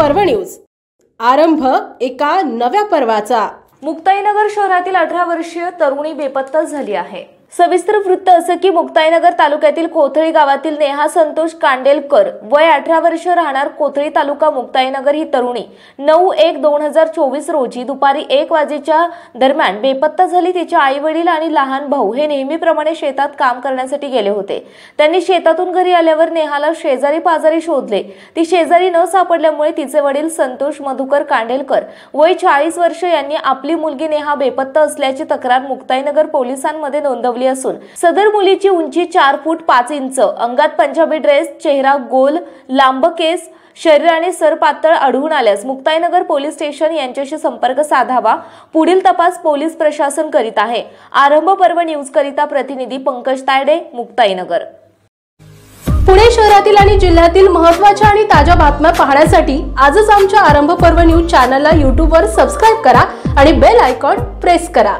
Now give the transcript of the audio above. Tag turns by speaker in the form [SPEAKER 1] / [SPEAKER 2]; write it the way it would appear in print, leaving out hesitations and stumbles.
[SPEAKER 1] पर्व न्यूज। आरंभ एका नव्या पर्वाचा।
[SPEAKER 2] मुक्ताईनगर शहरातील 18 वर्षीय तरुणी बेपत्ता झाली आहे। सविस्तर वृत्त असं की मुक्ताईनगर तालुक्यातील कोथळी गावातील नेहा संतोष कांडेलकर वय 18 वर्ष राहणार कोथळी तालुका मुक्ताईनगर ही तरुणी 9/1/2024 रोजी दुपारी 1 वाजेच्या दरम्यान बेपत्ता झाली। तिचे आई वडील आणि लहान भाऊ हे नेहमीप्रमाणे शेतात काम करण्यासाठी गेले होते। त्यांनी शेतातून घरी आल्यावर नेहाला शेजारी पाजारी शोधले। ती शेजारी न सापडल्यामुळे तिचे वडील संतोष मधुकर कांडेलकर वय 40 वर्ष यांनी आपली मुलगी नेहा बेपत्ता असल्याची तक्रार मुक्ताईनगर पोलिसांमध्ये नोंदवली असून सदर मुलीची उंची 4 फूट 5 इंच, अंगात पंजाबी ड्रेस, चेहरा गोल, लांब केस, शरीराने सर पातळ आढळून आल्यास मुक्ताईनगर पोलीस स्टेशन यांच्याशी संपर्क साधावा। पुढील तपास पोलीस प्रशासन करीत आहे। आरंभ पर्व न्यूज करिता प्रतिनिधी पंकज तायडे, मुक्ताईनगर।
[SPEAKER 1] पुणे शहरातील आणि जिल्ह्यातील महत्त्वाच्या आणि ताज्या बातम्या पाहण्यासाठी आजच आमच्या आरंभ पर्व न्यूज चॅनलला YouTube वर सबस्क्राइब करा आणि बेल आयकॉन प्रेस करा।